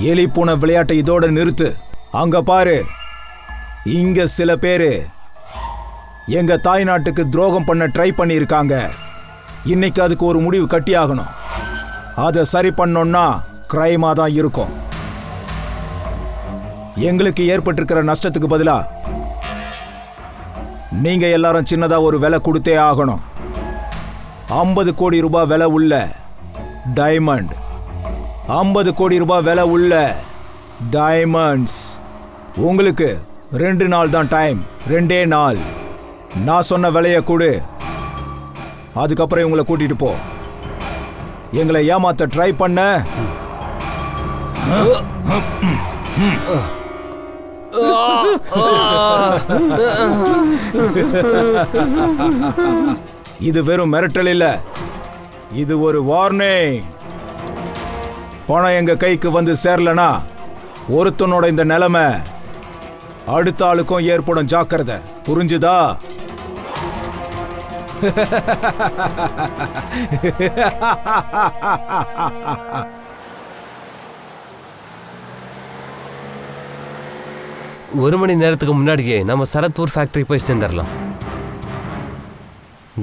எலி பூனை விளையாட்டை இதோட நிறுத்து. அங்க பாரு, இங்க சில பேரு எங்க தாய் நாட்டுக்கு துரோகம் பண்ண ட்ரை பண்ணியிருக்காங்க. இன்னைக்கு அதுக்கு ஒரு முடிவு கட்டியாகணும். அதை சரி பண்ணோம்னா கிரைமா தான் இருக்கும். எங்களுக்கு ஏற்பட்டிருக்கிற நஷ்டத்துக்கு பதிலா நீங்க எல்லாரும் சின்னதா ஒரு விலை கொடுத்தே ஆகணும். 50 கோடி ரூபாய் விலை உள்ள டைமண்ட், 50 கோடி ரூபாய் விலை உள்ள டைமண்ட்ஸ். உங்களுக்கு 2 நாள் தான் டைம், 2 நாள். நான் சொன்ன விலையை கொடு, அதுக்கப்புறம் இவங்களை கூட்டிட்டு போ. எங்களை ஏமாத்த ட்ரை பண்ண இது வெறும் மிரட்டல் இல்ல, இது ஒரு வார்னிங். பணம் எங்க கைக்கு வந்து சேரலனா ஒருத்தனோட இந்த நிலைமை அடுத்த ஆளுக்கும் ஏற்படும். ஜாக்கிரதை, புரிஞ்சுதா? ஒரு மணி நேரத்துக்கு முன்னாடியே நம்ம சரத்பூர் ஃபேக்டரி போய் சேர்ந்துடலாம்.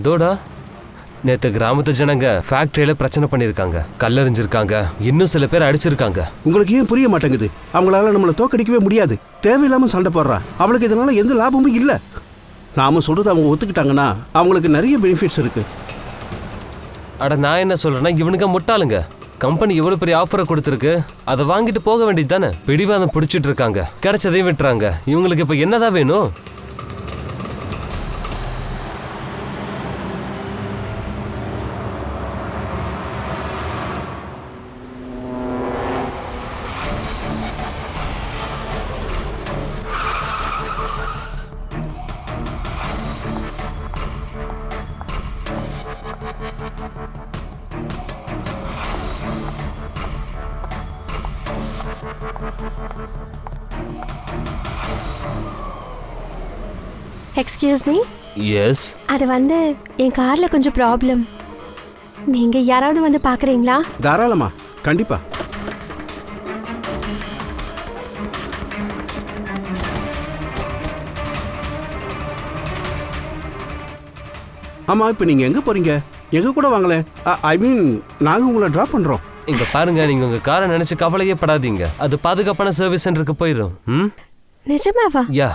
தோடா, நேற்று கிராமத்து ஜனங்க ஃபேக்டரியில பிரச்சனை பண்ணியிருக்காங்க, கல்லறிஞ்சிருக்காங்க, இன்னும் சில பேர் அடிச்சிருக்காங்க. உங்களுக்கு ஏன் புரிய மாட்டேங்குது? அவங்களால நம்மளை தோக்கடிக்கவே முடியாது. தேவையில்லாம சண்டை போடுறா. அவளுக்கு இதனால எந்த லாபமும் இல்லை. நாம சொல்றது அவங்க ஒத்துக்கிட்டாங்கன்னா அவங்களுக்கு நிறைய பெனிஃபிட்ஸ் இருக்கு. அட, நான் என்ன சொல்றேன்னா, இவனுங்க முட்டாளுங்க. கம்பெனி எவ்வளவு பெரிய ஆஃபரை கொடுத்துருக்கு, அதை வாங்கிட்டு போக வேண்டியது தானே. பிடிவாதம் பிடிச்சிட்டு இருக்காங்க, கிடைச்சதையும் விட்டுறாங்க. இவங்களுக்கு இப்ப என்னதான் வேணும்? Excuse me. எஸ். அது என் கார்ல கொஞ்சம் ப்ராப்ளம். நீங்க யாராவது வந்து பாக்குறீங்களா? தாராளமா, கண்டிப்பா. ஆமா, இப்ப நீங்க எங்க போறீங்க? எங்க கூட வாங்களேன். ஐ மீன், நாங்க உங்களை டிராப் பண்றோம். இங்க பாருங்க, நீங்க உங்க காரை நினைச்சு கவலையே படாதீங்க. அது பாதுகாப்பான சர்வீஸ் சென்டருக்கு போயிடும். நிஜமாவா? யா.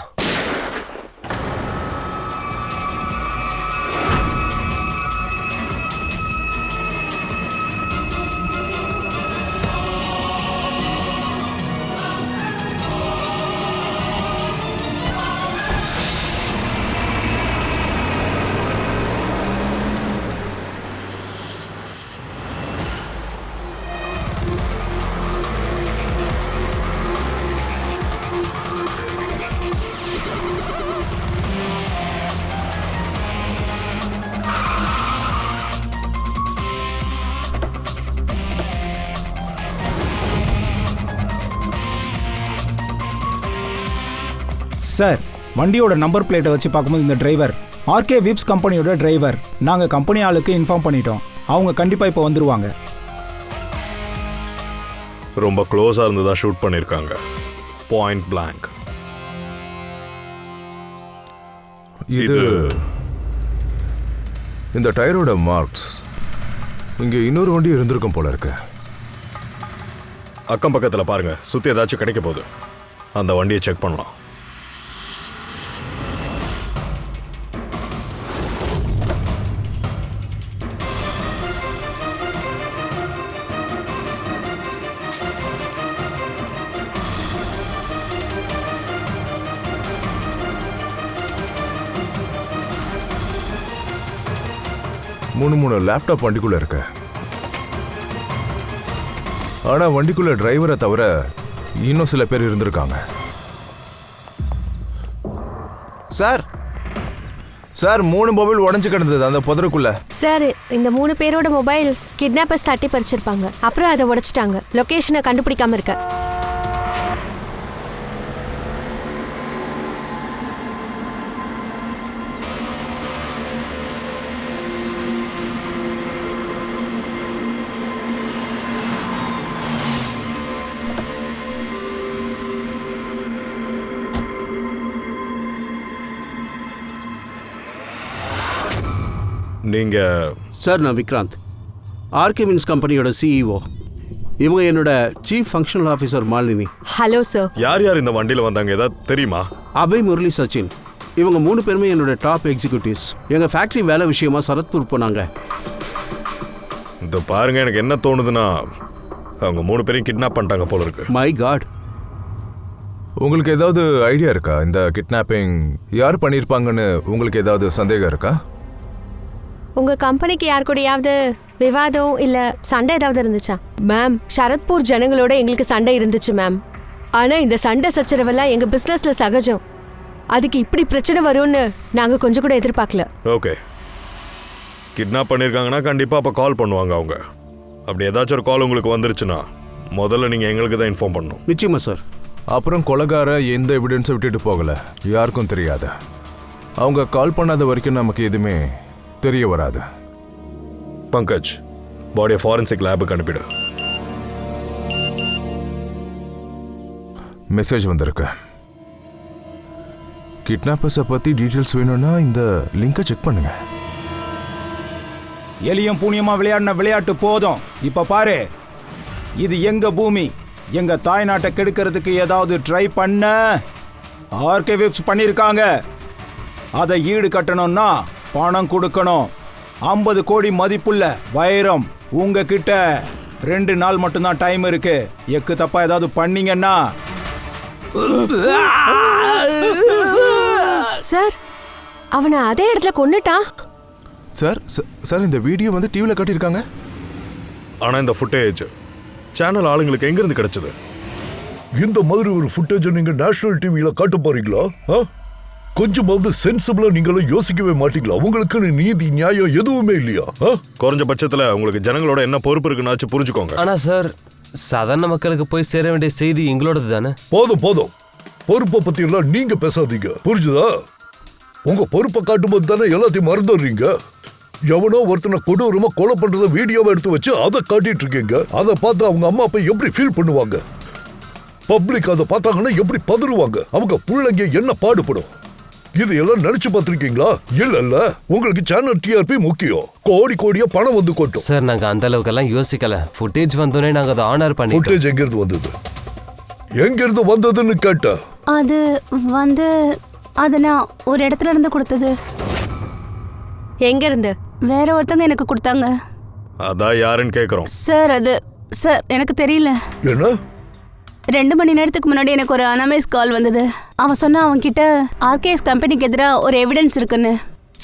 சார், வண்டியோட நம்பர் பிளேட்டை வச்சு பார்க்கும்போது இந்த டிரைவர் ஆர்கே விப்ஸ் கம்பெனியோட டிரைவர். நாங்கள் கம்பெனி ஆளுக்கு இன்ஃபார்ம் பண்ணிட்டோம். அவங்க கண்டிப்பாக இப்போ வந்துருவாங்க. ரொம்ப க்ளோஸாக இருந்து தான் ஷூட் பண்ணியிருக்காங்க. Point blank. இது இந்த டயரோட மார்க்ஸ். இங்கே இன்னொரு வண்டி இருந்திருக்கும் போல இருக்கு. அக்கம் பக்கத்தில் பாருங்க, சுற்றி ஏதாச்சும் கிடைக்க போகுது. அந்த வண்டியை செக் பண்ணலாம். மூணு லேப்டாப் வண்டிக்குள்ள இருக்கு. ஆனா வண்டிக்குள்ள டிரைவரை தவிர இன்னும் சில பேர் இருந்திருக்காங்க. சார், 3 மொபைல் உடைஞ்சு கிடந்தது அந்த புதருக்குள்ள. சார், இந்த 3 பேரோட மொபைல்ஸ் கிட்னாப்பர்ஸ் தட்டி பறிச்சிருப்பாங்க. அப்புறம் அதை உடைச்சிட்டாங்க. லொகேஷனை கண்டுபிடிக்காம இருக்க. நீங்கள் சார் நான் விக்ராந்த், ஆர்கே வின்ஸ் கம்பெனியோட சிஇஓ. இவங்க என்னோட chief functional officer Malini. Hello sir. யார் யார் இந்த வண்டியில் வந்தாங்க ஏதாவது தெரியுமா? அபய், முரளி, சச்சின். இவங்க 3 பேருமே என்னோட டாப் எக்ஸிக்யூட்டிவ்ஸ். எங்கள் ஃபேக்ட்ரி வேலை விஷயமா சரத்பூர் போனாங்க. இந்த பாருங்க, எனக்கு என்ன தோணுதுன்னா அவங்க 3 பேரையும் கிட்னாப் பண்ணிட்டாங்க போல இருக்கு. My God. உங்களுக்கு ஏதாவது ஐடியா இருக்கா? இந்த கிட்னாப்பிங் யார் பண்ணியிருப்பாங்கன்னு உங்களுக்கு ஏதாவது சந்தேகம் இருக்கா? உங்க கம்பெனிக்கு யார் கூடயாவது விவாதம் இல்ல சண்டை ஏதாவது இருந்துச்சா? மேம், சரத்பூர் ஜனங்களோட எங்களுக்கு சண்டை இருந்துச்சு மேம். ஆனா இந்த சண்டை சச்சரவெல்லாம் எங்க பிசினஸ்ல சகஜம். அதுக்கு இப்படி பிரச்சனை வரும்னு நாங்க கொஞ்சம் கூட எதிர்பார்க்கல. ஓகே, கிட்னாப் பண்ணியிருக்காங்கன்னா கண்டிப்பாக அப்போ கால் பண்ணுவாங்க அவங்க. அப்படி ஏதாச்சும் ஒரு கால் உங்களுக்கு வந்துருச்சுன்னா முதல்ல நீங்கள் எங்களுக்கு தான் இன்ஃபார்ம் பண்ணணும். நிச்சயமா சார். அப்புறம் கொலைகார எந்த எவிடன்ஸை விட்டுட்டு போகல, யாருக்கும் தெரியாது. அவங்க கால் பண்ணாத வரைக்கும் நமக்கு எதுவுமே தெரிய வராது. பங்கஜ், பாடியை ஃபாரன்சிக் லேபுக்கு அனுப்பிடு. மெசேஜ் வந்திருக்கு. கிட்னாப்பர்ஸை பற்றி டீட்டெயில்ஸ் வேணும்னா இந்த லிங்கை செக் பண்ணுங்க. எலியும் பூனியமா விளையாடின விளையாட்டு போதும். இப்ப பாரு, இது எங்க பூமி. எங்க தாய்நாட்டை கெடுக்கிறதுக்கு ஏதாவது ட்ரை பண்ண ஆர்கே விப்ஸ் பண்ணியிருக்காங்க. அதை ஈடு கட்டணும்னா பணம் கொடுக்கணும். 50 கோடி மதிப்புள்ள வைரம் உங்ககிட்ட 2 நாள் மட்டும்தான் டைம் இருக்கு. எக்கு தப்பா ஏதாவது பண்ணீங்கன்னா சார், அவனை அதே இடத்துல கொன்னுட்டான். சார் சார் இந்த வீடியோ வந்து டிவியில் காட்டியிருக்காங்க. ஆனால் இந்த ஃபுட்டேஜ் சேனல் ஆளுங்களுக்கு எங்கேருந்து கிடைச்சது? இந்த மாதிரி ஒரு ஃபுட்டேஜை நீங்க நேஷனல் டிவியில காட்ட போறீங்களா? கொஞ்சமாவது சென்சிபிளா நீங்களும் யோசிக்கவே மாட்டீங்களா? உங்களுக்கு நீதி நியாயம் எதுவுமே இல்லையா? குறைஞ்சபட்சத்தில் உங்களுக்கு ஜனங்களோட என்ன பொறுப்பு இருக்குன்னாச்சும் புரிஞ்சுக்கோங்க. ஆனா சார், சாதாரண மக்களுக்கு போய் சேர வேண்டிய செய்தி எங்களோடது தானே. போதும் போதும், பொறுப்பை பத்தி எல்லாம் நீங்க பேசாதீங்க, புரிஞ்சுதா? உங்க பொறுப்பை காட்டும்போது தானே எல்லாத்தையும் மறந்துடுறீங்க. எவனோ ஒருத்தனை கொடூரமா கொலை பண்றத வீடியோவை எடுத்து வச்சு அதை காட்டிட்டு இருக்கீங்க. அதை பார்த்து அவங்க அம்மா அப்பா எப்படி ஃபீல் பண்ணுவாங்க? பப்ளிக் அதை பார்த்தாங்கன்னா எப்படி பதறுவாங்க? அவங்க பிள்ளைங்க என்ன பாடுபடும்? இது எல்லாம் நினைச்சு பார்த்திருக்கீங்களா? இல்ல, உங்களுக்கு சேனல் டிஆர்பி முக்கியம். கோடி கோடியா பணம் வந்து கொட்டும். சார், நாங்க அந்த அளவுக்கு எல்லாம் யோசிக்கல. ஃபுட்டேஜ் வந்தோனே நாங்க அதை ஆனர் பண்ணி. ஃபுட்டேஜ் எங்க இருந்து வந்தது? எங்க இருந்து வந்ததுன்னு கேட்ட. அது வந்து அது நான் ஒரு இடத்துல இருந்து கொடுத்தது. எங்க இருந்து? வேற ஒருத்தங்க எனக்கு கொடுத்தாங்க. அதான் யாருன்னு கேட்குறோம். சார் எனக்கு தெரியல. என்ன? 2 மணி நேரத்துக்கு முன்னாடி எனக்கு ஒரு அனாமைஸ் கால் வந்தது. அவன் சொன்னா அவன் கிட்ட ஆர்கேஎஸ் கம்பெனிக்கு எதிராக ஒரு எவிடன்ஸ் இருக்குன்னு.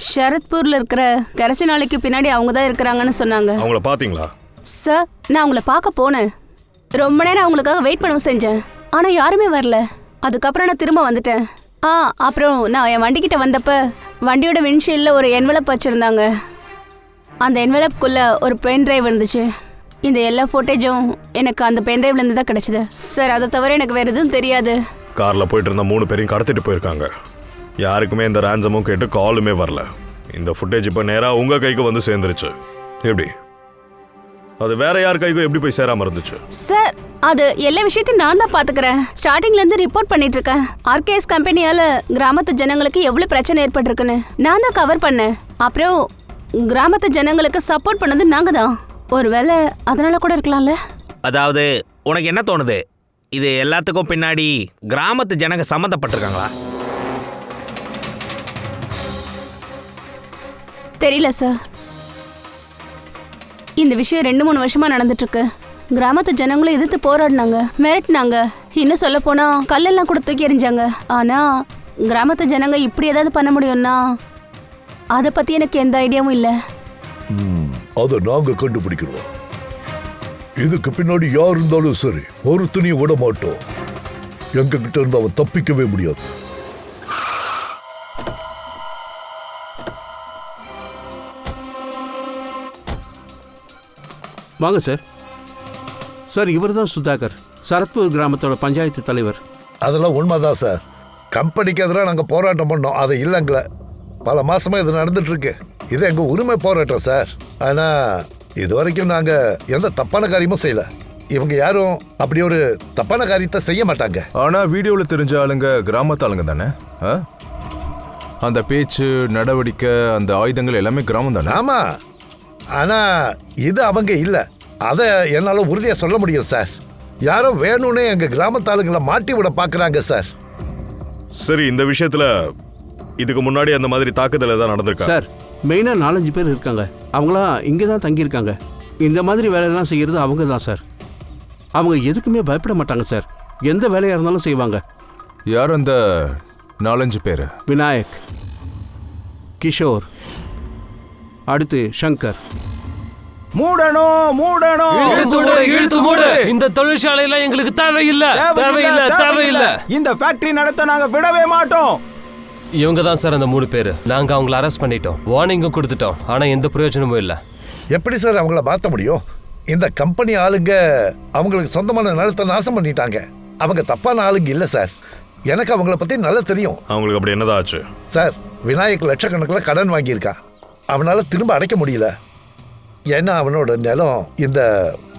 ஷரத்பூர்ல இருக்கிற கரசி நாளைக்கு பின்னாடி அவங்க தான் இருக்கிறாங்கன்னு சொன்னாங்க. அவங்கள பாத்தீங்களா? சார், நான் அவங்கள பார்க்க போனேன். ரொம்ப நேரம் அவங்களுக்காக வெயிட் பண்ண செஞ்சேன். ஆனா யாருமே வரல. அதுக்கப்புறம் நான் திரும்ப வந்துட்டேன். அப்புறம் நான் என் வண்டிக்கிட்ட வந்தப்ப வண்டியோட விண்ட்ஷீல்டில் ஒரு என்வலப் வச்சுருந்தாங்க. அந்த என்வலப்புக்குள்ள ஒரு பென் டிரைவ் இருந்துச்சு. இந்த எல்லா ஃபோட்டேஜும் எனக்கு அந்த பென் டிரைவ்லேருந்து தான் கிடச்சிது. சார், அதை தவிர எனக்கு வேறு எதுவும் தெரியாது. காரில் போயிட்டு இருந்த 3 பேரையும் கடத்திட்டு போயிருக்காங்க. யாருக்குமே இந்த ரேன்சமும் கேட்டு காலுமே வரல. இந்த ஃபுட்டேஜ் இப்போ நேராக உங்கள் கைக்கு வந்து சேர்ந்துருச்சு. எப்படி அது வேற யார் கைக்கும் எப்படி போய் சேராம இருந்துச்சு? சார், அது எல்லா விஷயத்தையும் நான் தான் பாத்துக்கிறேன். ஸ்டார்டிங்ல இருந்து ரிப்போர்ட் பண்ணிட்டு இருக்கேன். ஆர்கேஎஸ் கம்பெனியால கிராமத்து ஜனங்களுக்கு எவ்வளவு பிரச்சனை ஏற்பட்டிருக்குன்னு நான் தான் கவர் பண்ணேன். அப்புறம் கிராமத்து ஜனங்களுக்கு சப்போர்ட் பண்ணது நாங்க தான். ஒருவேளை அதனால கூட இருக்கலாம்ல. அதாவது உனக்கு என்ன தோணுது? இது எல்லாத்துக்கும் பின்னாடி கிராமத்து ஜனங்க சம்மந்தப்பட்டிருக்காங்களா? தெரியல சார். இந்த விஷயம் 2-3 வருஷமா நடந்துட்டு இருக்கு. கிராமத்து ஜனங்களும் எதிர்த்து போராடினாங்க, மிரட்டினாங்க. இன்னும் சொல்ல போனா கல்லெல்லாம் கூட தூக்கி எறிஞ்சாங்க. ஆனா கிராமத்து ஜனங்க இப்படி ஏதாவது பண்ண முடியும்னா அதை பத்தி எனக்கு எந்த ஐடியாவும் இல்லை. அதை நாங்க கண்டுபிடிக்கிறோம். இதுக்கு பின்னாடி யார் இருந்தாலும் சரி, ஒருத்தனையும் விட மாட்டோம். எங்க கிட்ட இருந்து அவன் தப்பிக்கவே முடியாது. வாங்க சார். சார், இவர் தான் சுதாகர், சரத்பூர் கிராமத்தோட பஞ்சாயத்து தலைவர். அதெல்லாம் உண்மைதான் சார். கம்பெனிக்கு எதிராக நாங்கள் போராட்டம் பண்ணோம், அதை இல்லைங்கள. பல மாசமா இது நடந்துட்டு இருக்கு. இது எங்க உரிமை போராட்டம் சார். ஆனா இது வரைக்கும் நாங்க எந்த தப்பான காரியமும் செய்யல. இவங்க யாரும் அப்படி ஒரு தப்பான காரியத்தை செய்ய மாட்டாங்க. ஆனா வீடியோவில் தெரிஞ்ச ஆளுங்க கிராமத்து ஆளுங்க தானே? அந்த பேச்சு நடவடிக்கை அந்த ஆயுதங்கள் எல்லாமே கிராமம் தானே? ஆமா, ஆனா இது அவங்க இல்ல. அதை என்னால உறுதியா சொல்ல முடியும் சார். யாரோ வேணும்னே எங்க கிராமத்தாளுங்களை மாட்டி விட பாக்குறாங்க சார். சரி, இந்த விஷயத்துல இதுக்கு முன்னாடி அந்த மாதிரி தாக்குதல் ஏதாவது நடந்திருக்கா? சார், மெயினாக 4-5 பேர் இருக்காங்க. அவங்களாம் இங்கே தான் தங்கியிருக்காங்க. இந்த மாதிரி வேலையெல்லாம் செய்கிறது அவங்க தான் சார். அவங்க எதுக்குமே பயப்பட மாட்டாங்க சார். எந்த வேலையாக இருந்தாலும் செய்வாங்க. யார் அந்த 4-5 பேர்? விநாயக், கிஷோர், அடுத்து சங்கர். மூடணும். இழுத்து மூடு. இந்த தொழிற்சாலையில எங்களுக்கு தேவையில்லை. இந்த ஃபேக்டரி நடத்த நாங்க விடவே மாட்டோம். இவங்க தான் சார் அந்த 3 பேர். நாங்க அவங்கள அரெஸ்ட் பண்ணிட்டோம், வார்னிங்கும் கொடுத்துட்டோம். ஆனா எந்த பிரயோஜனமும் இல்ல. எப்படி சார் அவங்கள மாத்த முடியும்? இந்த கம்பெனி ஆளுங்க அவங்களுக்கு சொந்தமான நிலத்தை நாசம் பண்ணிட்டாங்க. அவங்க தப்பான ஆளுங்க இல்ல சார். எனக்கு அவங்கள பத்தி நல்லா தெரியும். அவங்களுக்கு அப்படி என்னதான் ஆச்சு? சார், விநாயக் லட்சக்கணக்கில் கடன் வாங்கியிருக்கான். அவனால திரும்ப அடைக்க முடியல. ஏன்னா அவனோட நிலம் இந்த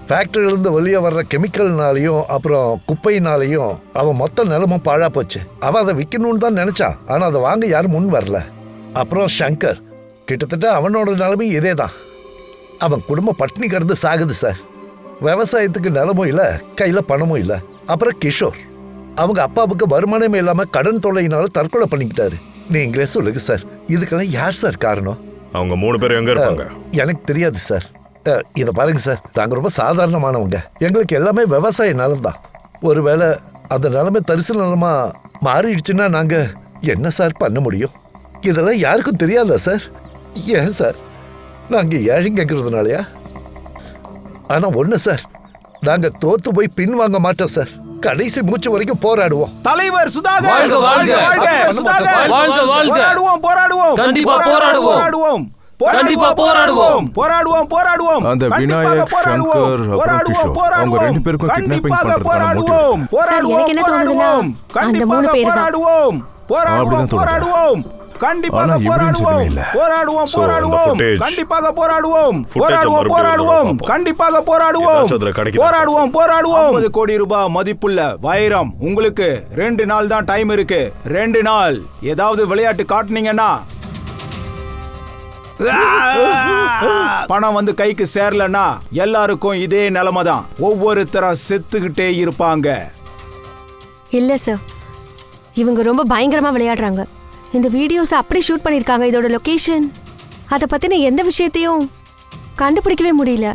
ஃபேக்டரியிலிருந்து வெளியே வர்ற கெமிக்கல்னாலையும் அப்புறம் குப்பையினாலையும் அவன் மொத்த நிலமும் பாழா போச்சு. அவன் அதை விற்கணும்னு தான் நினைச்சான். ஆனால் அதை வாங்க யாரும் முன் வரல. அப்புறம் சங்கர், கிட்டத்தட்ட அவனோட நிலமையும் இதே தான். அவன் குடும்பம் பட்டினி கிடந்து சாகுது சார். விவசாயத்துக்கு நிலமும் இல்லை, கையில் பணமும் இல்லை. அப்புறம் கிஷோர், அவங்க அப்பாவுக்கு வருமானமே இல்லாமல் கடன் தொல்லையினால தற்கொலை பண்ணிக்கிட்டாரு. நீங்களே சொல்லுங்க சார், இதுக்கெல்லாம் யார் சார் காரணம்? அவங்க 3 பேரும் எங்க இருப்பாங்க? எனக்கு தெரியாது சார். இதை பாருங்க சார், நாங்கள் ரொம்ப சாதாரணமானவங்க. எங்களுக்கு எல்லாமே விவசாய நிலம் தான். ஒருவேளை அந்த நிலைமை தரிசு நிலமா மாறிடுச்சுன்னா நாங்கள் என்ன சார் பண்ண முடியும்? இதெல்லாம் யாருக்கும் தெரியாதா சார்? ஏன் சார், நாங்கள் ஏழைங்கிறதுனாலயா? ஆனால் ஒன்று சார், நாங்கள் தோத்து போய் பின் வாங்க மாட்டோம் சார். கடைசி மூச்சு வரைக்கும் போராடுவோம். தலைவர் சுதாகர், வாழ்க, வாழ்க. சுதாகர், வாழ்க, வாழ்க. போராடுவோம். கண்டிப்பா போராடுவோம். அந்த விநாயக், சங்கர், அப்புறம் கிஷோர், அவங்க 2 பேருக்கும் கிட்னாப்பிங் பண்றதுக்கான மோட்டிவ். சார், எனக்கு என்ன தோணுதுன்னா அந்த 3 பேர் தான். அப்படிதான் தோணுது. ஆனா evidence எதுவுமே இல்ல. போராடுவோம். 50 கோடி ரூபாய் மதிப்புள்ள வைரம் உங்களுக்கு 2 நாள் தான் டைம் இருக்கு. 2 நாள் ஏதாவது விளையாட்டு காட்டுனீங்கன்னா பணம் வந்து கைக்கு சேரலன்னா எல்லாருக்கும் இதே நிலைமை தான். ஒவ்வொருத்தரா செத்துக்கிட்டே இருப்பாங்க. இல்ல சார், இவங்க ரொம்ப பயங்கரமா விளையாடுறாங்க. இந்த வீடியோஸ் அப்படி ஷூட் பண்ணிருக்காங்க. இதோட லொகேஷன், அதை பத்தின எந்த விஷயத்தையும் கண்டுபிடிக்கவே முடியல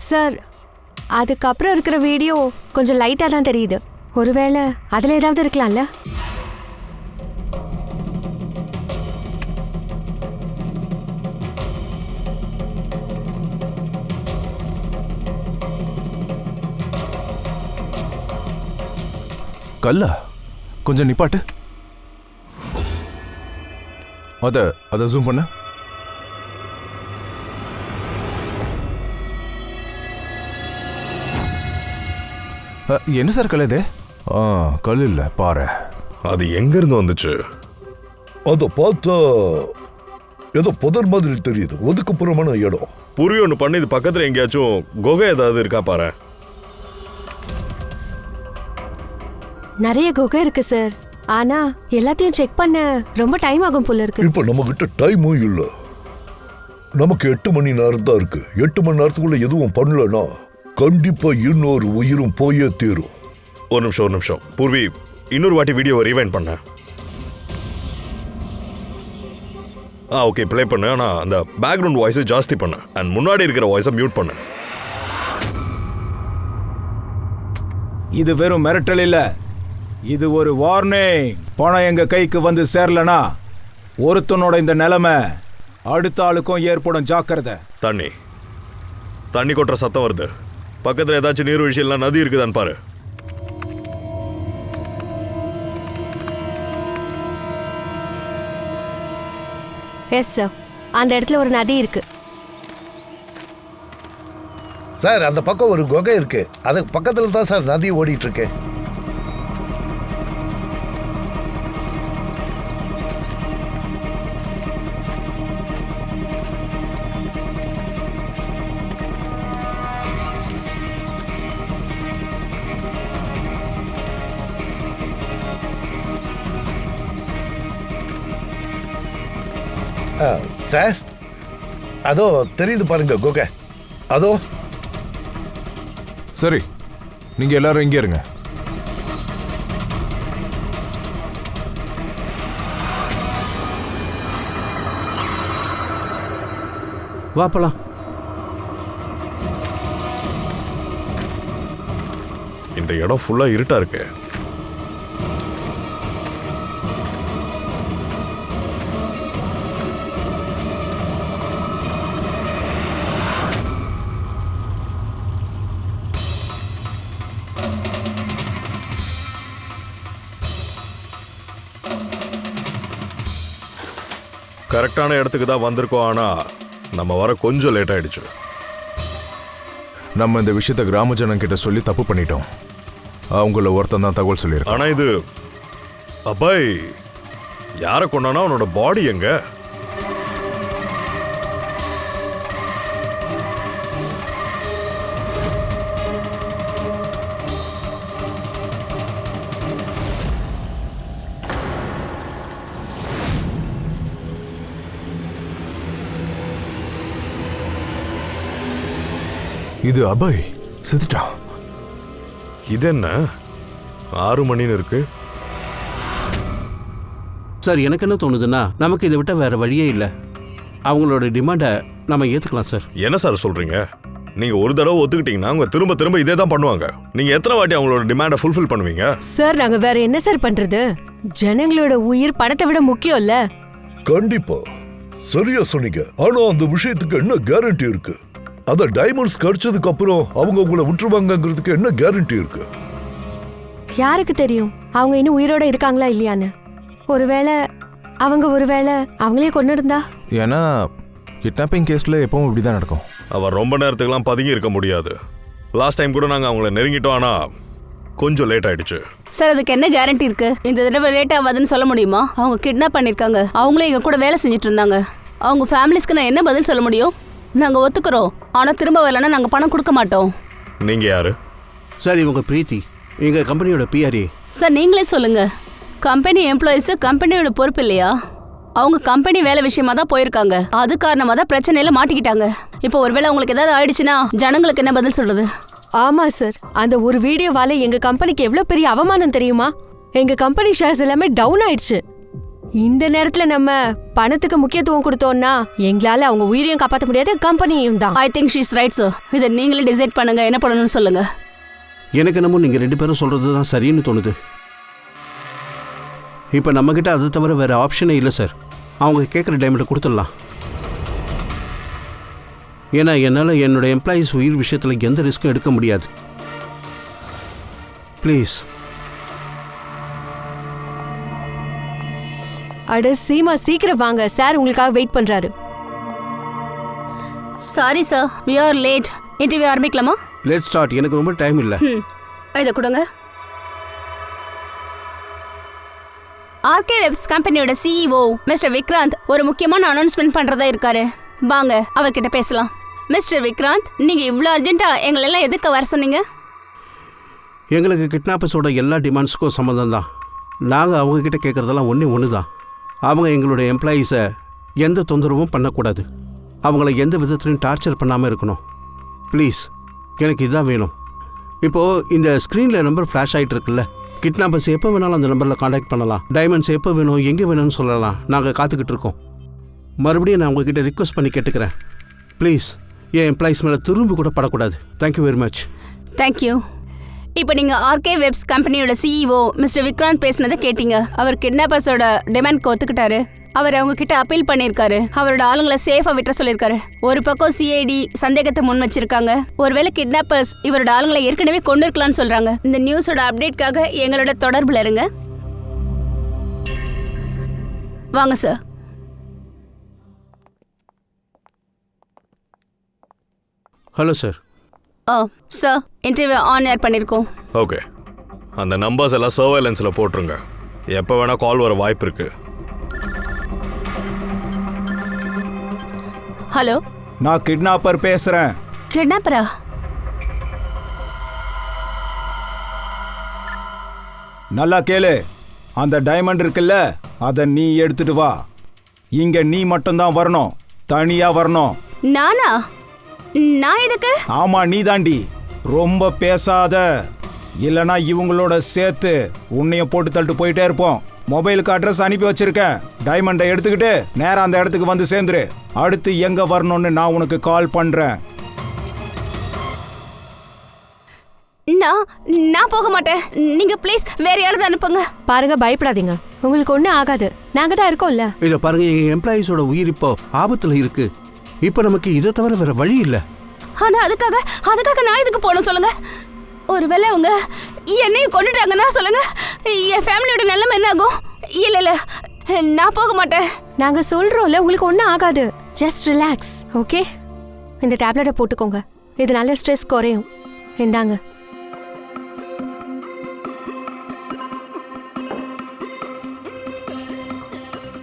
சார். அதுக்கப்புறம் இருக்கிற வீடியோ கொஞ்சம் லைட்டா தான் தெரியுது. ஒருவேளை அதுல ஏதாவது இருக்கலாம்ல? கல்லா, கொஞ்சம் நிப்பாட்டு. அத ஜூம் பண்ண. என்ன சார் கல் இது? கல் இல்ல, பாறை. அது எங்க இருந்து வந்துச்சு? அதை பார்த்தா ஏதோ புதர் மாதிரி தெரியுது. ஒதுக்குப்புறமான இடம். புரிய ஒன்று பண்ணி, இது பக்கத்துல எங்கேயாச்சும் குகை ஏதாவது இருக்கா பாரு. நிறைய குகை இருக்கு சார். ஆனா எல்லாத்தையும் செக் பண்ண ரொம்ப டைம் ஆகும் போல இருக்கு. இப்ப நம்ம கிட்ட டைமும் இல்ல. நமக்கு 8 மணி நேரம் தான் இருக்கு. 8 மணி நேரத்துக்குள்ள எதுவும் பண்ணலன்னா கண்டிப்பா இன்னொரு உயிரும் போயே தீரும். ஒரு நிமிஷம் பூர்வி, இன்னொரு வாட்டி வீடியோவை ரீவைண்ட் பண்ண. ஓகே, ப்ளே பண்ணு. ஆனா அந்த பேக்ரவுண்ட் வாய்ஸை ஜாஸ்தி பண்ணு அண்ட் முன்னாடி இருக்கிற வாய்ஸை மியூட் பண்ணு. இது வெறும் மிரட்டல் இல்ல, இது ஒரு வார்னிங். பணம் எங்க கைக்கு வந்து சேரலனா ஒருத்தனோட இந்த நிலைமை அடுத்த ஆளுக்கும் ஏற்படும். ஜாக்கிரதை. தண்ணி கொட்டுற சத்தம் வருது. பக்கத்துல ஏதாச்சும் நீர்வீழ்ச்சி இல்ல நதி இருக்குதான்னு பாரு. எஸ் சார், அந்த இடத்துல ஒரு நதி இருக்கு சார். அந்த பக்கம் ஒரு குகை இருக்கு. அதுக்கு பக்கத்துல தான் சார் நதி ஓடிட்டு இருக்கு. சார் அதோ தெரியுது பாருங்க குகை அதோ. சரி, நீங்க எல்லாரும் இங்கே இருங்க. வாப்பலாம். இந்த இடம் ஃபுல்லா இருட்டா இருக்கு. கரெக்டான இடத்துக்கு தான் வந்திருக்கோம், ஆனா நம்ம வர கொஞ்சம் லேட் ஆயிடுச்சு. நம்ம இந்த விஷயத்த கிராம ஜனங்கிட்ட சொல்லி தப்பு பண்ணிட்டோம். அவங்கள ஒருத்தன் தான் தகவல் சொல்லியிருக்கான். ஆனா இது அப்பாய் யாரை கொண்டானா அவனோட பாடி எங்க? இது அபய் செத்துட்டான். இது என்ன 6 மணின்னு இருக்கு? சார் எனக்கு என்ன தோணுதுன்னா நமக்கு இதை விட்ட வேற வழியே இல்லை. அவங்களோட டிமாண்டை நம்ம ஏற்றுக்கலாம் சார். என்ன சார் சொல்றீங்க? நீங்க ஒரு தடவை ஒத்துக்கிட்டீங்கன்னா அவங்க திரும்ப திரும்ப இதே தான் பண்ணுவாங்க. நீங்க எத்தனை வாட்டி அவங்களோட டிமாண்டை ஃபுல்ஃபில் பண்ணுவீங்க? சார் நாங்க வேற என்ன சார் பண்றது? ஜனங்களோட உயிர் பணத்தை விட முக்கியம் இல்ல. கண்டிப்பா சரியா சொன்னீங்க. ஆனா அந்த விஷயத்துக்கு என்ன கேரண்டி இருக்கு? அத டைமண்ட்ஸ் கிடைச்சதுக்கு அப்புறம் அவங்க உங்களை விட்டுருவாங்கங்கிறதுக்கு என்ன கேரண்டி இருக்கு? யாருக்கு தெரியும் அவங்க இன்னும் உயிரோட இருக்காங்களா இல்லையான்னு? ஒருவேளை அவங்களே கொண்டு இருந்தா? ஏன்னா கிட்னாப்பிங் கேஸ்ல எப்பவும் இப்படிதான் நடக்கும். அவர் ரொம்ப நேரத்துக்குலாம் பதுங்கி இருக்க முடியாது. லாஸ்ட் டைம் கூட நாங்கள் அவங்கள நெருங்கிட்டோம், ஆனா கொஞ்சம் லேட் ஆயிடுச்சு. சார் அதுக்கு என்ன கேரண்டி இருக்கு? இந்த தடவை லேட் ஆகாதுன்னு சொல்ல முடியுமா? அவங்க கிட்னாப் பண்ணிருக்காங்க. அவங்களே எங்க கூட வேலை செஞ்சுட்டு இருந்தாங்க. அவங்க ஃபேமிலிஸ்க்கு நான் என்ன பதில் சொல்ல முடியும்? நாங்க ஒத்துக்கிறோம், ஆனா திரும்ப வரலன்னா நாங்க பணம் கொடுக்க மாட்டோம். நீங்க யாரு? சார் இவங்க பிரீத்தி, எங்க கம்பெனியோட பிஆர்ஏ. சார் நீங்களே சொல்லுங்க, கம்பெனி எம்ப்ளாயிஸ் கம்பெனியோட பொறுப்பு இல்லையா? அவங்க கம்பெனி வேலை விஷயமா தான் போயிருக்காங்க. அது காரணமா தான் பிரச்சனையில மாட்டிக்கிட்டாங்க. இப்போ ஒருவேளை அவங்களுக்கு ஏதாவது ஆயிடுச்சுன்னா ஜனங்களுக்கு என்ன பதில் சொல்றது? ஆமா சார், அந்த ஒரு வீடியோவால எங்க கம்பெனிக்கு எவ்வளவு பெரிய அவமானம் தெரியுமா? எங்க கம்பெனி ஷேர்ஸ் எல்லாமே டவுன் ஆயிடுச்சு. இந்த நேரத்துல நம்ம பணத்துக்கு முக்கியத்துவம் கொடுத்தோம்னா எங்களால அவங்க உயிரையும் காப்பாற்ற முடியாது, கம்பெனியும் தான். I think she is right sir. இதை நீங்களே டிசைட் பண்ணுங்க, என்ன பண்ணணும்னு சொல்லுங்க. எனக்கு என்னமோ நீங்க 2 பேரும் சொல்றது தான் சரின்னு தோணுது. இப்போ நம்மக்கிட்ட அதை தவிர வேற ஆப்ஷனே இல்லை சார். அவங்க கேட்குற டைமில் கொடுத்துடலாம். ஏன்னா என்னால் என்னோட எம்ப்ளாயீஸ் உயிர் விஷயத்தில் எந்த ரிஸ்க்கும் எடுக்க முடியாது. ப்ளீஸ். அட சீமா, சீக்கிரம் வாங்க, சார் உங்களுக்காக வெயிட் பண்றாரு. Sorry sir, we are late. Interview ஆரம்பிக்கலாமா? Let's start. எனக்கு ரொம்ப டைம் இல்லை. இதை கொடுங்க. ஆர்கே வெப்ஸ் கம்பெனியோட சிஇஓ மிஸ்டர் விக்ராந்த் ஒரு முக்கியமான அனௌன்ஸ்மெண்ட் பண்றதா இருக்காரு. வாங்க அவர்கிட்ட பேசலாம். மிஸ்டர் விக்ராந்த், நீங்க இவ்வளோ அர்ஜென்ட்டா எங்களெல்லாம் எதுக்கு வர சொன்னீங்க? எங்களுக்கு கிட்னாப்பர்ஸோட எல்லா டிமாண்ட்ஸுக்கும் சம்மந்தம் தான். நாங்கள் அவங்கக்கிட்ட கேட்குறதெல்லாம் ஒன்று தான். அவங்க எங்களோட எம்ப்ளாயீஸை எந்த தொந்தரவும் பண்ணக்கூடாது. அவங்கள எந்த விதத்துலையும் டார்ச்சர் பண்ணாமல் இருக்கணும். ப்ளீஸ், எனக்கு இதுதான் வேணும். இப்போது இந்த ஸ்க்ரீனில் நம்பர் ஃப்ளாஷ் ஆகிட்டு இருக்குல்ல, கிட்னாப்பர்ஸ் எப்போ வேணாலும் அந்த நம்பரில் காண்டாக்ட் பண்ணலாம். டைமண்ட்ஸ் எப்போ வேணும், எங்கே வேணும்னு சொல்லலாம். நாங்கள் காத்துக்கிட்டு இருக்கோம். மறுபடியும் நான் உங்ககிட்ட ரிக்வஸ்ட் பண்ணி கேட்டுக்கிறேன். ப்ளீஸ், என் எம்ப்ளாயிஸ் மேலே திரும்பி கூட படக்கூடாது. Thank you very much. தேங்க்யூ. இப்போ நீங்கள் ஆர்கே வெப்ஸ் கம்பெனியோட சிஇஓ மிஸ்டர் விக்ராந்த் பேசினதை கேட்டீங்க. அவர் கிட்னாப்பர்ஸோட டிமாண்ட்க்கு ஒத்துக்கிட்டாரு. அவர் அவங்க கிட்ட அப்பீல் பண்ணியிருக்காரு. அவரோட ஆளுங்களை சேஃபாக விட்டுற சொல்லியிருக்காரு. ஒரு பக்கம் சிஐடி சந்தேகத்தை முன் வச்சிருக்காங்க. ஒருவேளை கிட்னாப்பர்ஸ் இவரோட ஆளுங்களை ஏற்கனவே கொண்டு இருக்கலாம்னு சொல்றாங்க. இந்த நியூஸோட அப்டேட்காக எங்களோட தொடர்பில் இருங்க. வாங்க sir. Hello sir. Sir, interview on air பண்ணியிருக்கோம். ஓகே, அந்த நம்பர்ஸ் எல்லாம் சர்வைலன்ஸில் போட்டுருங்க. எப்போ வேணால் கால் வர வாய்ப்பு இருக்கு. ஹலோ, நான் கிட்னாப்பர் பேசுறேன். கிட்னாப்பரா? நல்லா கேளு, அந்த டைமண்ட் இருக்குல்ல, அதை நீ எடுத்துட்டு வா. இங்க நீ மட்டும்தான் வரணும், தனியா வரணும். நானா? நான் எதுக்கு? ஆமா நீ தாண்டி. ரொம்ப பேசாத, இல்லனா இவங்களோட சேர்த்து உன்னையும் போட்டு தள்ளிட்டு போயிட்டே இருப்போம். மொபைலுக்கு அட்ரஸ் அனுப்பி வச்சிருக்கேன். டைமண்டை எடுத்துக்கிட்டு நேரா அந்த இடத்துக்கு வந்து சேர்ந்துரு. அடுத்து எங்க வரணும்னு நான் உனக்கு கால் பண்றேன். நான் போக மாட்டேன். நீங்க ப்ளீஸ் வேற யாராவது அனுப்புங்க. பாருங்க, பயப்படாதீங்க, உங்களுக்கு ஒன்றும் ஆகாது. நாங்க தான் இருக்கோம்ல. இதை பாருங்க, எங்க எம்ப்ளாயீஸோட உயிர் இப்போ ஆபத்துல இருக்கு. இப்போ நமக்கு இதை தவிர வேற வழி இல்லை. ஆனா அதுக்காக நான் இதுக்கு போகணும் சொல்லுங்க? ஒருவேளை அவங்க என்னையும் கொண்டுட்டாங்கன்னா சொல்லுங்க, என் ஃபேமிலியோட நிலைமை என்ன ஆகும்? இல்ல நான் போக மாட்டேன். நாங்க சொல்றோம்ல, உங்களுக்கு ஒன்றும் ஆகாது. Just relax, okay? இந்த டேப்லெட்டை போட்டுக்கோங்க, இதனால ஸ்ட்ரெஸ் குறையும். இந்தாங்க.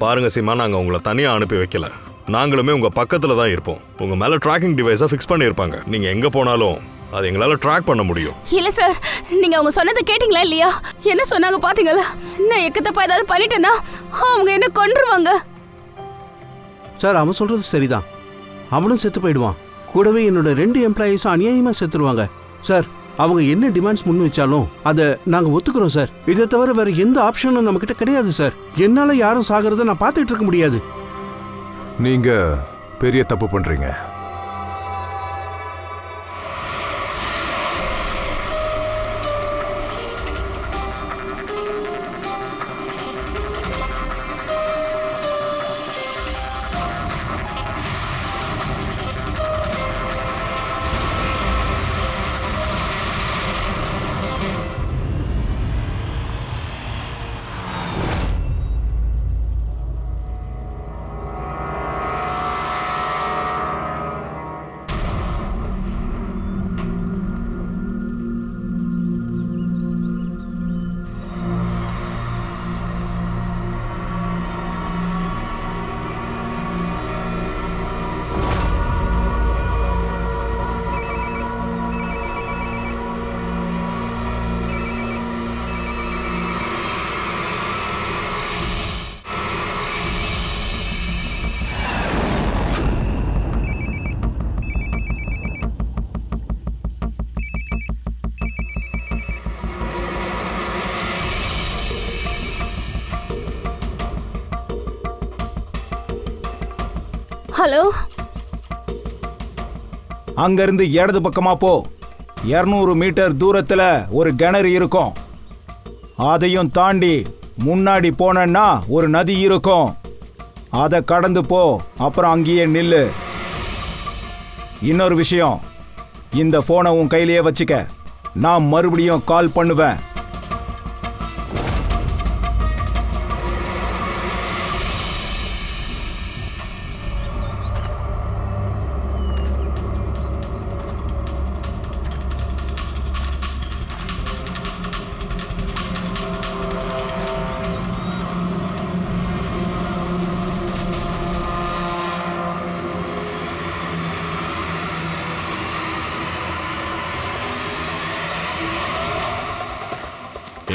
பாருங்க சீமா, நாங்கள் உங்களை தனியாக அனுப்பி வைக்கல. நாங்களுமே உங்கள் பக்கத்தில் தான் இருப்போம். உங்கள் மேலே ட்ராக்கிங் டிவைஸை ஃபிக்ஸ் பண்ணியிருப்பாங்க. நீங்கள் எங்கே போனாலும் அது எங்களால் ட்ராக் பண்ண முடியும். இல்ல சார், நீங்க அவங்க சொன்னதை கேட்டீங்களா இல்லையா? என்ன சொன்னாங்க பாத்தீங்களா? நான் எக்கத்தப்பா ஏதாவது பண்ணிட்டேன்னா அவங்க என்ன கொன்றுவாங்க. சார், அவன் சொல்றது சரிதான். அவனும் செத்து போயிடுவான். கூடவே என்னோட 2 எம்ப்ளாயீஸும் அநியாயமா செத்துருவாங்க. சார், அவங்க என்ன டிமாண்ட்ஸ் முன் வச்சாலும் அதை நாங்கள் ஒத்துக்கிறோம் சார். இதை தவிர வேற எந்த ஆப்ஷனும் நம்மக்கிட்ட கிடையாது சார். என்னால் யாரும் சாகிறத நான் பார்த்துட்டு இருக்க முடியாது. நீங்க பெரிய தப்பு பண்றீங்க. ஹலோ, அங்கிருந்து இடது பக்கமா போ. 200 மீட்டர் தூரத்துல ஒரு கிணறு இருக்கும். அதையும் தாண்டி முன்னாடி போனன்னா ஒரு நதி இருக்கும். அதை கடந்து போ, அப்புறம் அங்கேயே நில்லு. இன்னொரு விஷயம், இந்த போனை உன் கையிலேயே வச்சுக்க. நான் மறுபடியும் கால் பண்ணுவேன்.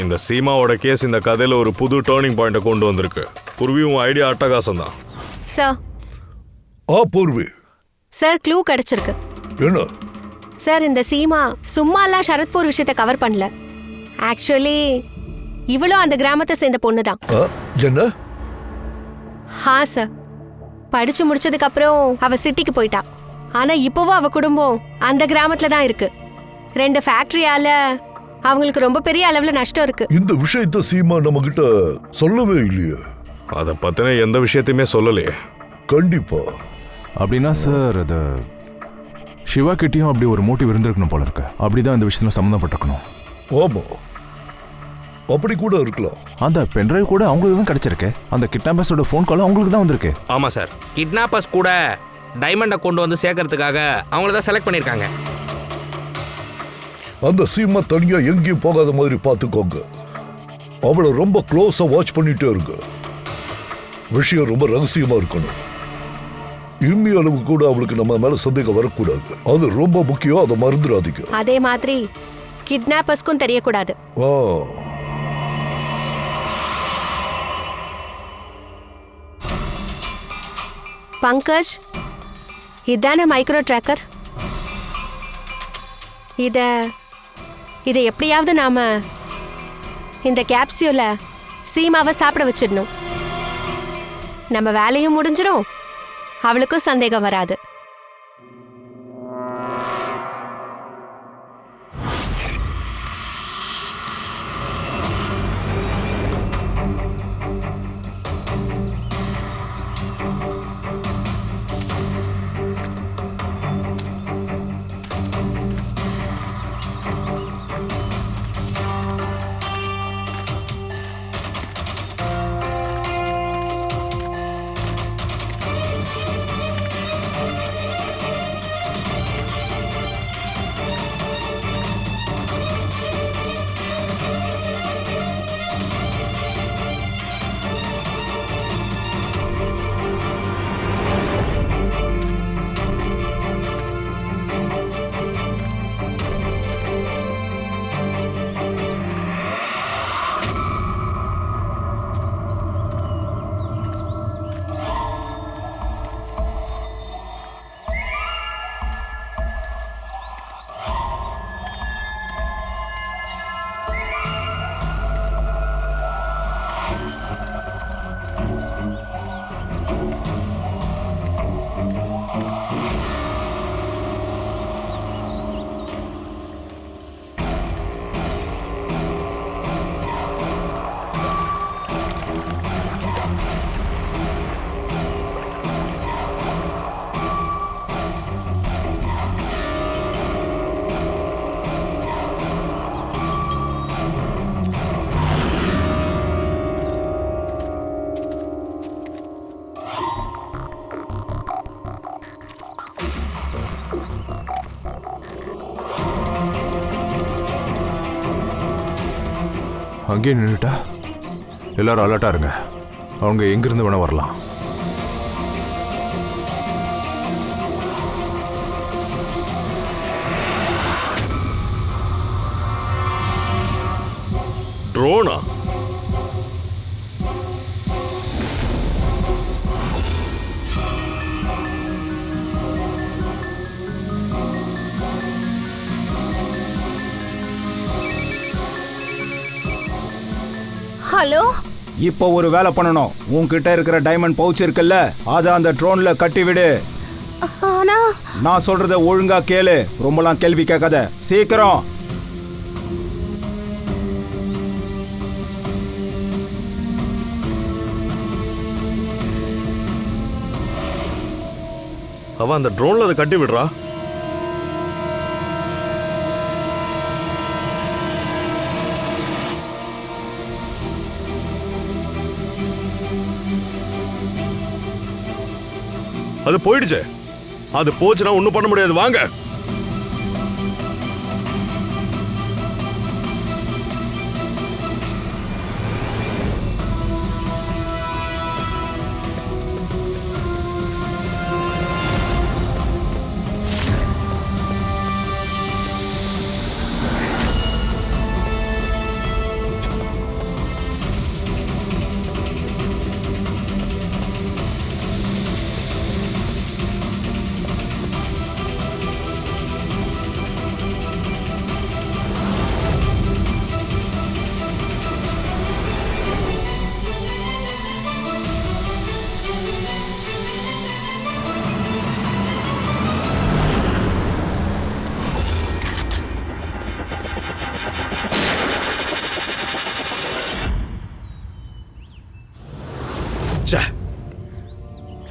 இந்த சீமாவோட கேஸ் இந்த கதையில ஒரு புது டேர்னிங் பாயிண்ட கொண்டு வந்திருக்கு. பூர்வியும் ஐடியா அட்டகாசம் தான். சார். பூர்வி சார், க்ளூ கிடைச்சிருக்கு. என்ன சார், இந்த சீமா சும்மாலாம் சரத்பூர் விஷயத்தை கவர் பண்ணல. ஆக்சுவலி இவளும் அந்த கிராமத்தை சேர்ந்த பொண்ணு தான். என்ன? ஹா சார், படிச்சு முடிச்சதுக்கு அப்புறம் அவ சிட்டிக்கு போயிட்டா. ஆனா இப்போவும் அவ குடும்பம் அந்த கிராமத்துல தான் இருக்கு. 2 ஃபேக்டரியால அவங்களுக்கு ரொம்ப பெரிய அளவுல நஷ்டம் இருக்கு. இந்த விஷயத்தை சீமா நம்ம கிட்ட சொல்லவே இல்லையே. அதை பத்தின எந்த விஷயத்தையுமே சொல்லலையே. கண்டிப்பா. அப்படின்னா சார், அது சிவா கிட்டயும் அப்படி ஒரு மோட்டிவ் இருந்திருக்கணும் போல இருக்கு. அப்படிதான் இந்த விஷயத்துல சம்மந்தப்பட்டிருக்கணும். ஆமா, அப்படி கூட இருக்கலாம். அந்த பென்ட்ரைவ் கூட அவங்களுக்கு தான் கிடைச்சிருக்கு. அந்த கிட்னாப்பர்ஸோட ஃபோன் கால் அவங்களுக்கு தான் வந்திருக்கு. ஆமா சார், கிட்னாப்பர்ஸ் கூட டைமண்டை கொண்டு வந்து சேர்க்கறதுக்காக அவங்கள தான் செலக்ட் பண்ணியிருக்காங்க. அந்த சீமா தனியா எங்கேயும் போகாத மாதிரி பார்த்துக்கோங்க. அவளை ரொம்ப க்ளோஸா வாட்ச் பண்ணிட்டே இருங்க. விஷயம் ரொம்ப ரகசியமா இருக்கணும். இம்மி அளவு கூட அவளுக்கு நம்ம மேல சந்தேகம் வரக்கூடாது. அது ரொம்ப முக்கியம், அதை மறந்துடாதீங்க. அதே மாதிரி கிட்னாப்பர்ஸ்க்கும் தெரியக்கூடாது. பங்கஜ், இதான மைக்ரோ ட்ராக்கர். இதை எப்படியாவது நாம இந்த கேப்சியூலை சீமாவை சாப்பிட வச்சிடணும். நம்ம வேலையும் முடிஞ்சிடும், அவளுக்கும் சந்தேகம் வராது. அங்கேயே நின்றுட்டா எல்லாரும் அலர்ட்டா இருங்க. அவங்க எங்கிருந்து வேணா வரலாம். ட்ரோனா? ஹலோ, இப்போ ஒரு வேலை பண்ணணும். உன்கிட்ட இருக்கிற டைமண்ட் பவுச் இருக்குல்ல, அதை அந்த ட்ரோன்ல கட்டி விடு. ஆனா நான் சொல்றத ஒழுங்கா கேளு, ரொம்பலாம் கேள்வி கேட்காத, சீக்கிரம். அவன் அந்த ட்ரோன்ல அதை கட்டி விடுறா. அது போயிடுச்சு. அது போச்சுன்னா ஒன்றும் பண்ண முடியாது. வாங்க.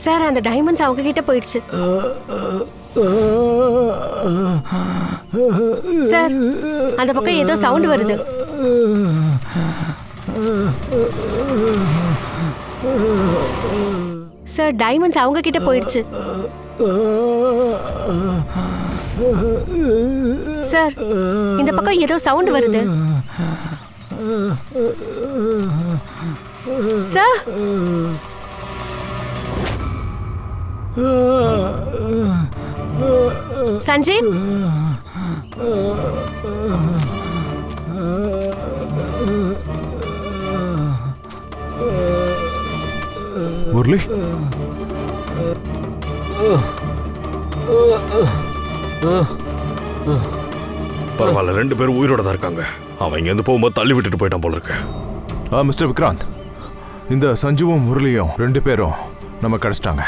சார், அந்த டைமண்ட்ஸ் அவங்க கிட்ட போயிடுச்சு. சார், அந்த பக்கம் ஏதோ சவுண்ட் வருது. சார், டைமண்ட்ஸ் அவங்க கிட்ட போயிடுச்சு. சார், இந்த பக்கம் ஏதோ சவுண்ட் வருது. சார், சஞ்சீவ், முரளி, பரவாயில்ல, 2 பேரும் உயிரோட தான் இருக்காங்க. அவன் இங்கேருந்து போகும்போது தள்ளி விட்டுட்டு போயிட்டான் போல இருக்கு. மிஸ்டர் விக்ராந்த், இந்த சஞ்சுவும் முரளியும் 2 பேரும் நம்ம கிடைச்சிட்டாங்க.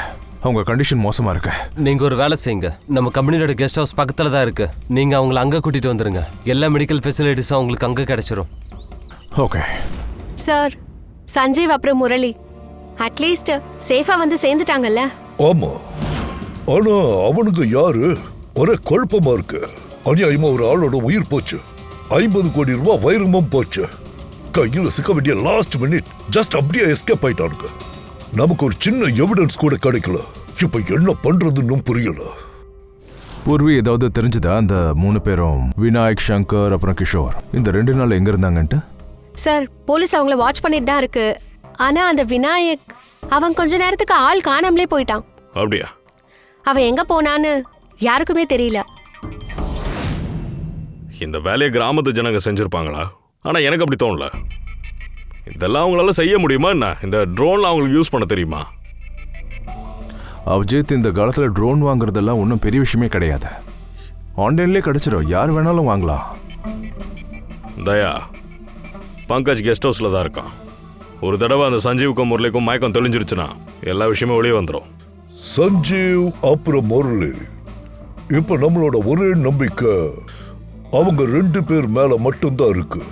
அவங்க கண்டிஷன் மோசமா இருக்கு. நீங்க ஒரு வேலை செய்யுங்க. நம்ம கம்பெனியோட கெஸ்ட் ஹவுஸ் பக்கத்துல தான் இருக்கு. நீங்க அவங்கள அங்க கூட்டிட்டு வந்துருங்க. எல்லா மெடிக்கல் ஃபெசிலிட்டிஸும் அவங்களுக்கு அங்க கிடைச்சிரும். ஓகே சார், சஞ்சீவ் அப்புறம் முரளி அட்லீஸ்ட் சேஃபா வந்து சேர்ந்துட்டாங்கல்ல? ஆமா, ஆனா அவனுக்கு யாரு? ஒரே குழப்பமா இருக்கு. அநியாயமா ஒரு ஆளோட உயிர் போச்சு. 50 கோடி ரூபாய் வைரமும் போச்சு. கையில சிக்க வேண்டிய லாஸ்ட் மினிட் ஜஸ்ட் அப்படியே எஸ்கேப் ஆயிட்டானுங்க. நமக்கு ஒரு சின்ன எவிடன்ஸ் கூட கிடைக்கல. இப்ப என்ன பண்றதுன்னு புரியல. பூர்வி, ஏதாவது தெரிஞ்சுதா அந்த 3 பேரும் விநாயக், சங்கர் அப்புறம் கிஷோர் இந்த 2 நாள் எங்க இருந்தாங்கன்ட்டு? சார், போலீஸ் அவங்கள வாட்ச் பண்ணிட்டு தான் இருக்கு. ஆனா அந்த விநாயக் அவன் கொஞ்ச நேரத்துக்கு ஆள் காணாமலே போயிட்டான். அப்படியா? அவன் எங்க போனான்னு யாருக்குமே தெரியல. இந்த வேலையை கிராமத்து ஜனங்க செஞ்சிருப்பாங்களா? ஆனா எனக்கு அப்படி தோணல. இதெல்லாம் அவங்களால செய்ய முடியுமா என்ன? இந்த ட்ரோன் அவங்களுக்கு யூஸ் பண்ண தெரியுமா? அவ்ஜித், இந்த காலத்துல ட்ரோன் வாங்குறதெல்லாம் ஒன்றும் பெரிய விஷயமே கிடையாது. ஆன்லைன்லேயே கிடைச்சிடும், யார் வேணாலும் வாங்கலாம். தயா, பங்கஜ் கெஸ்ட் ஹவுஸ்ல தான் இருக்கான். ஒரு தடவை அந்த சஞ்சீவுக்கும் முரளிக்கும் மயக்கம் தெளிஞ்சிருச்சுன்னா எல்லா விஷயமும் வெளியே வந்துடும். சஞ்சீவ் அப்புறம் முரளி, இப்ப நம்மளோட ஒரே நம்பிக்கை அவங்க 2 பேர் மேல மட்டும்தான் இருக்கு.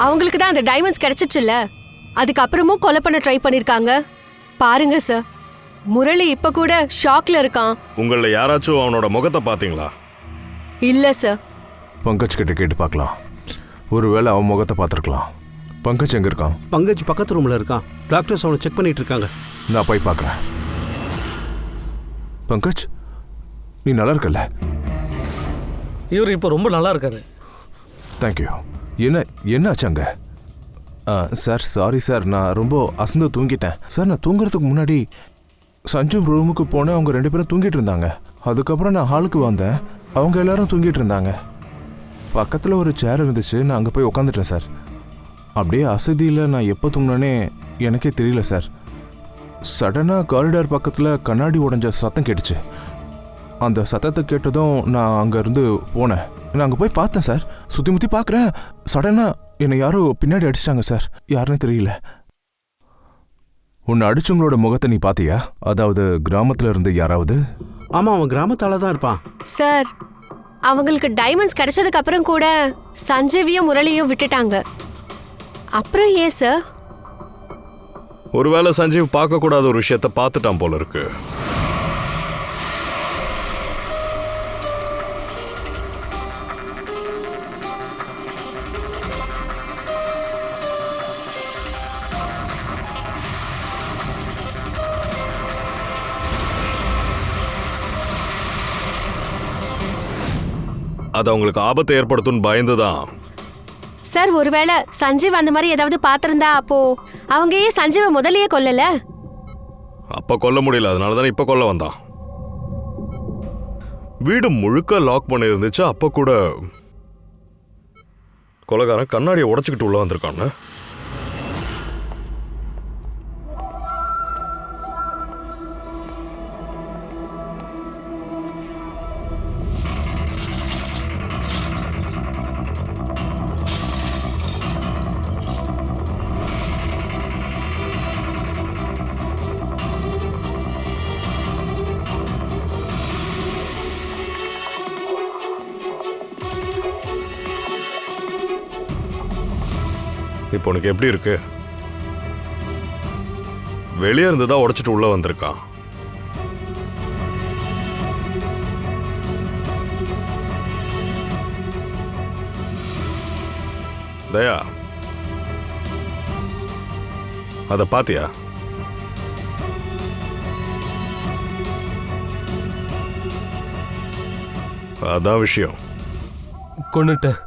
அவங்களுக்கு தான் அந்த டைமண்ட்ஸ் கிடைச்சிச்சுல்ல, அதுக்கப்புறமும் கொலை பண்ண ட்ரை பண்ணிருக்காங்க. பாருங்க சார், முரளி இப்ப கூட ஷாக்ல இருக்கான். உங்கள யாராச்சும் அவனோட முகத்தை பாத்தீங்களா? இல்ல சார். பங்கஜ் கிட்ட கேட்டு பார்க்கலாம். ஒருவேளை அவன் முகத்தை பார்த்துருக்கலாம். பங்கஜ் எங்க இருக்கான்? பங்கஜ் பக்கத்து ரூம்ல இருக்கான். டாக்டர்ஸ் அவனை செக் பண்ணிட்டு இருக்காங்க. நான் போய் பார்க்குறேன். பங்கஜ், நீ நல்லா இருக்கல்ல? இவர் இப்போ ரொம்ப நல்லா இருக்காரு. தேங்க்யூ. என்ன ஆச்சாங்க? சார், சாரி சார், நான் ரொம்ப அசந்து தூங்கிட்டேன் சார். நான் தூங்குறதுக்கு முன்னாடி சஞ்சு ரூமுக்கு போனேன். அவங்க 2 பேரும் தூங்கிட்டு இருந்தாங்க. அதுக்கப்புறம் நான் ஹாலுக்கு வந்தேன். அவங்க எல்லாரும் தூங்கிட்டு இருந்தாங்க. பக்கத்தில் ஒரு சேர் இருந்துச்சு, நான் அங்கே போய் உட்காந்துட்டேன் சார். அப்படியே அசதியில் நான் எப்போ தூங்கினேனே எனக்கே தெரியல சார். சடனாக காரிடார் பக்கத்தில் கண்ணாடி உடைஞ்ச சத்தம் கேட்டுச்சு. அந்த சத்தத்தை கேட்டதும் நான் அங்கேருந்து போனேன். நான் அங்கே போய் பார்த்தேன் சார். சுற்றி முற்றி பார்க்குறேன். சடனாக என்னை யாரோ பின்னாடி அடிச்சிட்டாங்க சார். யாருன்னு தெரியல. உன்னை அடிச்சவங்களோட முகத்தை நீ பார்த்தியா? அதாவது கிராமத்தில் இருந்து யாராவது? ஆமாம், அவன் கிராமத்தால தான் இருப்பான். சார், அவங்களுக்கு டைமண்ட்ஸ் கிடைச்சதுக்கு அப்புறம் கூட சஞ்சீவியும் முரளியும் விட்டுட்டாங்க. அப்புறம் ஏன் சார்? ஒருவேளை சஞ்சீவ் பார்க்க கூடாத ஒரு விஷயத்த பார்த்துட்டான் போல இருக்கு. அது அவங்களுக்கு ஆபத்தை ஏற்படுத்தும்னு பயந்துதான். சார், ஒருவேளை சஞ்சீவ் அந்த மாதிரி ஏதாவது பார்த்திருந்தா அப்போ அவங்க ஏன் சஞ்சீவை முதல்லயே கொல்லல? அப்ப கொல்ல முடியல, அதனால தானே இப்ப கொல்ல வந்தான். வீடு முழுக்க லாக் பண்ணி இருந்துச்சு. அப்ப கூட கொலைகாரன் கண்ணாடியை உடைச்சுக்கிட்டு உள்ள வந்திருக்காங்க. இப்போ உனக்கு எப்படி இருக்கு? வெளியே இருந்துதான் உடைச்சிட்டு உள்ள வந்திருக்கான். தயா, அத பாத்தியா? அதான் விஷயம். கொன்னுட்டேன்.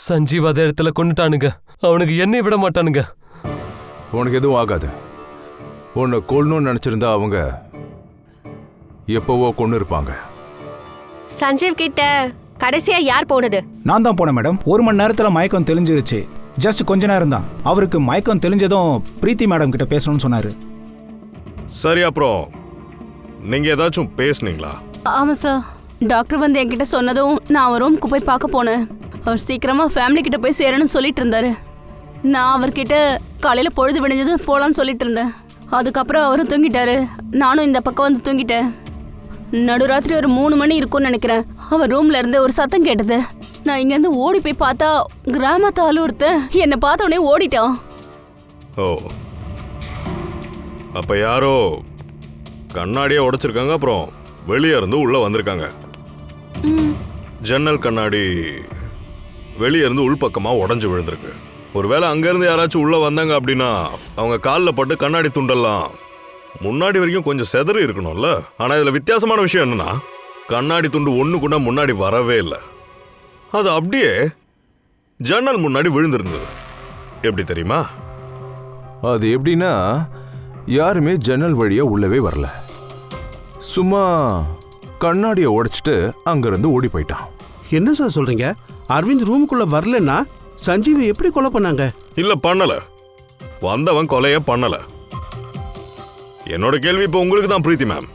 சஞ்சீவ் அதே இடத்துல கொண்டுட்டானுங்க. அவனுக்கு என்னை விட மாட்டானுங்க. உனக்கு எதுவும் ஆகாது. உன்னை கொல்லணும்னு நினைச்சிருந்தா அவங்க எப்பவோ கொண்டு இருப்பாங்க. சஞ்சீவ் கிட்ட கடைசியா யார் போனது? நான் தான் போனேன் மேடம். 1 மணி நேரத்தில் மயக்கம் தெளிஞ்சிருச்சு. ஜஸ்ட் கொஞ்ச நேரம் தான். அவருக்கு மயக்கம் தெளிஞ்சதும் பிரீத்தி மேடம் கிட்ட பேசணும்னு சொன்னாரு. சரி, அப்புறம் நீங்க ஏதாச்சும் பேசுனீங்களா? ஆமா சார், டாக்டர் வந்து என்கிட்ட சொன்னதும் நான் அவர் ரூமுக்கு போய் பார்க்க போனேன். அவர் சீக்கிரமா ஃபேமிலி கிட்ட போய் சேரணும்னு சொல்லிட்டு இருந்தாரு. நான் அவர்கிட்ட காலையில பொழுது விடிஞ்சதும் போலான்னு சொல்லிட்டு இருந்தேன். அதுக்கப்புறம் அவரும் தூங்கிட்டாரு. நானும் இந்த பக்கம் வந்து தூங்கிட்டேன். நடுராத்திரி ஒரு 3 மணி இருக்கும்னு நினைக்கிறேன். அவர் ரூம்ல இருந்து ஒரு சத்தம் கேட்டது. நான் இங்கேருந்து ஓடி போய் பார்த்தா கிராமத்து ஆளு ஒருத்தன் என்னை பார்த்த உடனே ஓடிட்டான். ஓ, அப்ப யாரோ கண்ணாடியை உடைச்சிருக்காங்க. அப்புறம் வெளியே இருந்து உள்ள வந்திருக்காங்க. ஜன்னல் கண்ணாடி வெளியே இருந்து உள்பக்கமா உடஞ்சு விழுந்திருக்கு. ஒருவேளை அங்கிருந்து யாராச்சும் உள்ள வந்தாங்க அப்படின்னா அவங்க காலில் பட்டு கண்ணாடி துண்டெல்லாம் முன்னாடி வரைக்கும் கொஞ்சம் செதறி இருக்கணும்ல. ஆனா இதுல வித்தியாசமான விஷயம் என்னன்னா, கண்ணாடி துண்டு ஒண்ணு கூட முன்னாடி வரவே இல்லை. அது அப்படியே ஜன்னல் முன்னாடி விழுந்திருந்தது. எப்படி தெரியுமா? அது எப்படின்னா, யாருமே ஜன்னல் வழியா உள்ளவே வரல. சும்மா கண்ணாடியை உடைச்சிட்டு அங்கிருந்து ஓடி போயிட்டான். என்ன சார் சொல்றீங்க? அரவிந்த் ரூமுக்குள்ள வரலன்னா சஞ்சீவை எப்படி கொலை பண்ணாங்க? இல்ல, பண்ணல. வந்தவன் கொலைய பண்ணல. என்னோட கேள்வி இப்போ உங்களுக்கு தான் பிரீத்தி மேம்.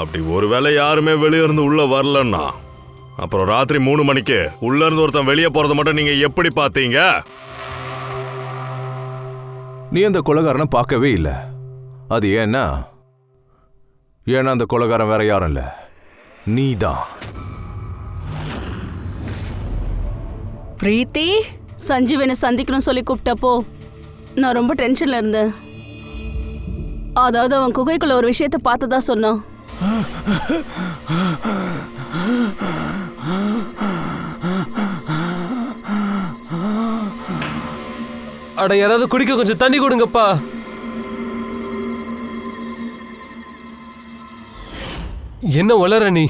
அப்படி ஒருவேளை யாருமே வெளியே இருந்து உள்ள வரலன்னா அப்புறம் ராத்திரி 3 மணிக்கு உள்ள இருந்து ஒருத்தன் வெளியே போறதை மட்டும் நீங்க எப்படி பார்த்தீங்க? நீ அந்த கொலைகாரனை பார்க்கவே இல்லை. அது ஏன்னா அந்த கொலைகாரன் வேற யாரும் இல்லை, நீதான். பிரீத்தி, சஞ்சீவ் என்னை சந்திக்கணும்னு சொல்லி கூப்பிட்டப்போ நான் ரொம்ப டென்ஷன்ல இருந்தேன். அதாவது அவன் குகைக்குள்ள ஒரு விஷயத்த பார்த்ததா சொன்னான். அட, யாராவது குடிக்க கொஞ்சம் தண்ணி கொடுங்கப்பா. என்ன வளர நீ?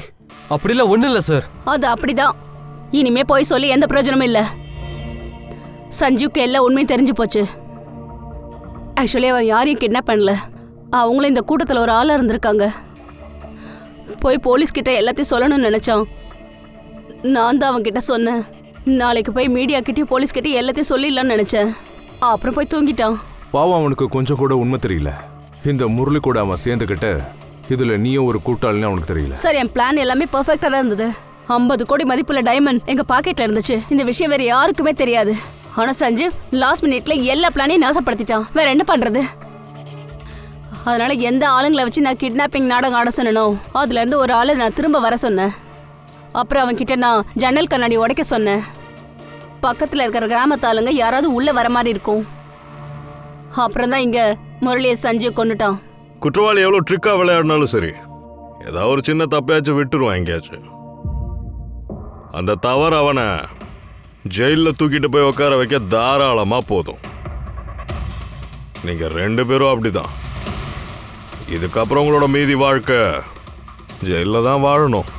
அப்படிலாம் ஒண்ணு இல்ல சார். அது அப்படிதான். இனிமே போய் சொல்லி எந்த பிரயோஜனமும் இல்ல. சஞ்சுக்கு எல்லாம் உண்மையும் தெரிஞ்சு போச்சு. ஆக்சுவலி அவன் யாரையும் கிட்னாப் பண்ணல. அவங்களும் இந்த கூட்டத்தில் ஒரு ஆளாக இருந்திருக்காங்க. போய் போலீஸ்கிட்ட எல்லாத்தையும் சொல்லணும்னு நினச்சான். நான் தான் அவன்கிட்ட சொன்னேன், நாளைக்கு போய் மீடியா கிட்டே போலீஸ்கிட்டே எல்லாத்தையும் சொல்லிடலான்னு நினச்சேன். அப்புறம் போய் தூங்கிட்டான். பாவம், அவனுக்கு கொஞ்சம் கூட உண்மை தெரியல. இந்த முரளி கூட அவன் சேர்ந்துக்கிட்டு இதுல நீயும் ஒரு கூட்டாளின்னு அவனுக்கு தெரியல. சார், என் பிளான் எல்லாமே பர்ஃபெக்டாக தான் இருந்தது. 50 கோடி மதிப்புள்ள டைமண்ட் எங்க பாக்கெட்ல இருந்துச்சு. இந்த விஷயம் வேற யாருக்குமே தெரியாது. ஆனா சஞ்சீவ் லாஸ்ட் மினிட்ல எல்லா பிளானையும் நாசப்படுத்திட்டான். வேற என்ன பண்றது? அதனால எந்த ஆளுங்களை வச்சு நான் கிட்னாப்பிங் நாடகம் ஆட சொன்னனோ அதுல இருந்து ஒரு ஆளை நான் திரும்ப வர சொன்னேன். அப்புறம் அவன் கிட்ட நான் ஜன்னல் கண்ணாடி உடைக்க சொன்னேன். பக்கத்துல இருக்கிற கிராமத்து ஆளுங்க யாராவது உள்ள வர மாதிரி இருக்கும். அப்புறம் தான் இங்க முரளியை சஞ்சீவ் கொண்டுட்டான். குற்றவாளி எவ்வளவு ட்ரிக்கா விளையாடினாலும் சரி, ஏதாவது ஒரு சின்ன தப்பையாச்சும் விட்டுருவான் எங்கேயாச்சும். அந்த தவறு அவனை ஜெயிலில் தூக்கிட்டு போய் உட்கார வைக்க தாராளமா போதும். நீங்க 2 பேரும் அப்படிதான். இதுக்கப்புறம் உங்களோட மீதி வாழ்க்கை ஜெயிலில் தான் வாழணும்.